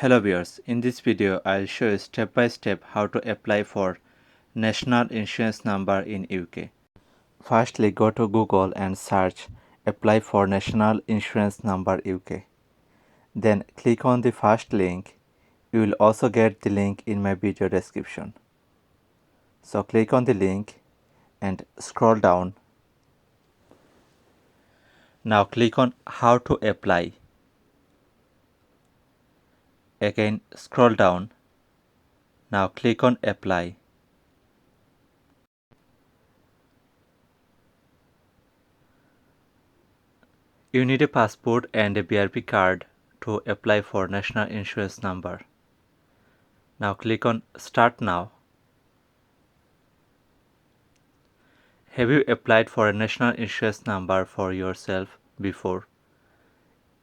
Hello viewers, in this video I'll show you step by step how to apply for National Insurance Number in UK. Firstly, go to Google and search Apply for National Insurance Number UK. Then click on the first link. You will also get the link in my video description. So click on the link and scroll down. Now click on How to Apply. Again scroll down. Now click on Apply. You need a passport and a BRP card to apply for National Insurance Number. Now click on Start Now. Have you applied for a National Insurance Number for yourself before?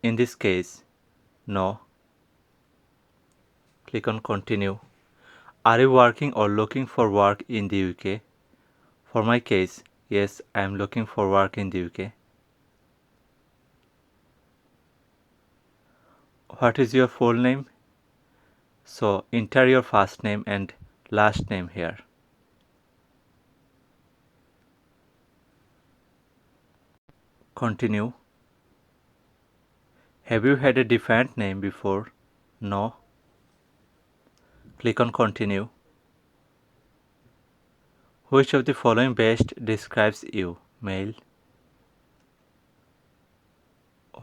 In this case, no. Click on Continue. Are you working or looking for work in the UK? For my case, yes, I am looking for work in the UK. What is your full name? So enter your first name and last name here. Continue. Have you had a different name before? No. Click on Continue. Which of the following best describes you? Male.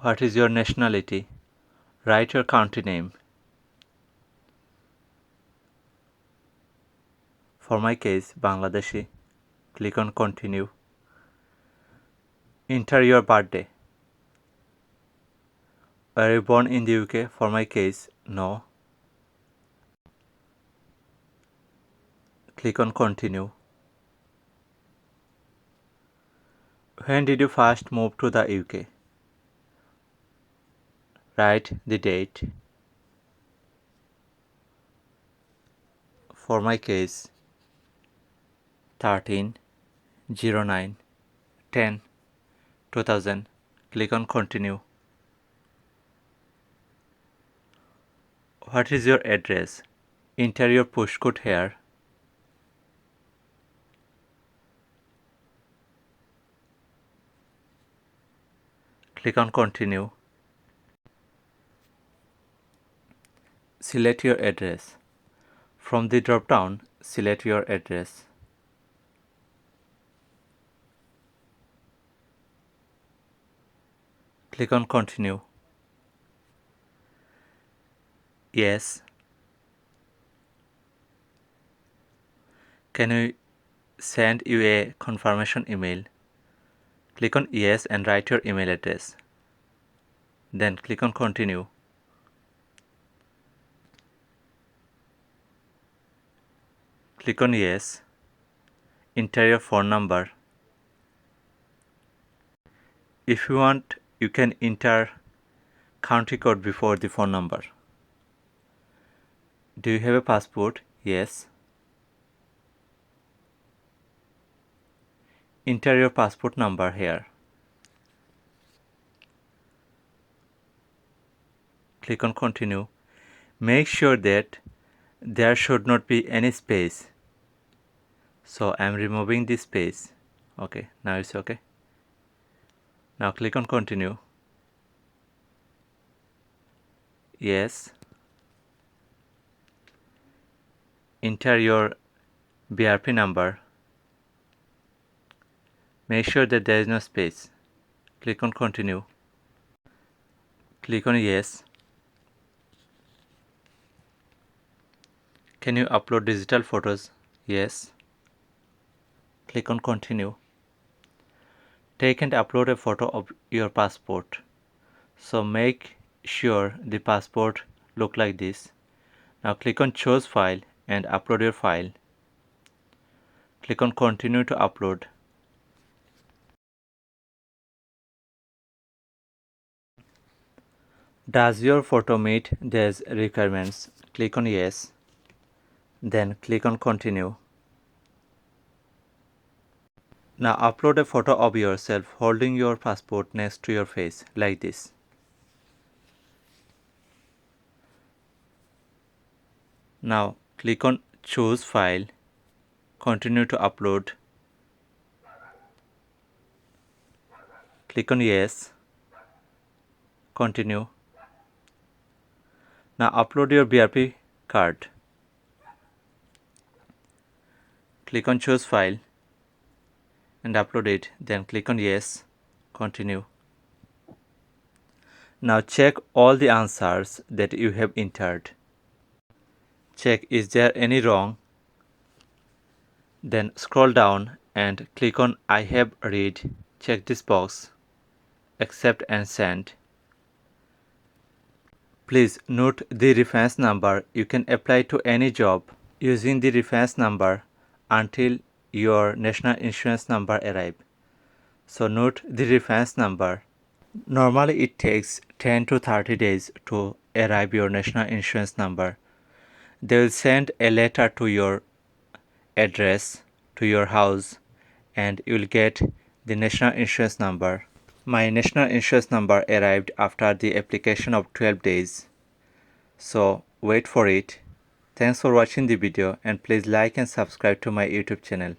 What is your nationality? Write your country name. For my case, Bangladeshi. Click on Continue. Enter your birthday. Were you born in the UK? For my case, no. Click on Continue. When did you first move to the UK? Write the date. For my case, 13/09/10/2000. Click on Continue. What is your address? Enter your postcode here. Click on Continue. Select your address. From the drop down, select your address. Click on Continue. Yes. Can we send you a confirmation email? Click on Yes and write your email address. Then click on Continue. Click on Yes. Enter your phone number. If you want, you can enter country code before the phone number. Do you have a passport? Yes. Enter your passport number here. Click on Continue. Make sure that there should not be any space. So I am removing this space. Okay, now it's okay. Now click on Continue. Yes. Enter your BRP number. Make sure that there is no space. Click on Continue. Click on Yes. Can you upload digital photos? Yes. Click on Continue. Take and upload a photo of your passport. So make sure the passport look like this. Now click on Choose File and upload your file. Click on Continue to upload. Does your photo meet these requirements? Click on Yes. Then click on Continue. Now upload a photo of yourself holding your passport next to your face like this. Now click on choose file, continue to upload, click on yes, continue. Now upload your BRP card. Click on choose file and upload it, then click on yes, continue. Now check all the answers that you have entered. Check is there any wrong. Then scroll down and click on I have read. Check this box, accept and send. Please note the reference number. You can apply to any job using the reference number until your national insurance number arrives. So note the reference number. Normally it takes 10 to 30 days to arrive your national insurance number. They will send a letter to your address, to your house, and you will get the national insurance number. My national insurance number arrived after the application of 12 days. So wait for it. Thanks for watching the video and please like and subscribe to my YouTube channel.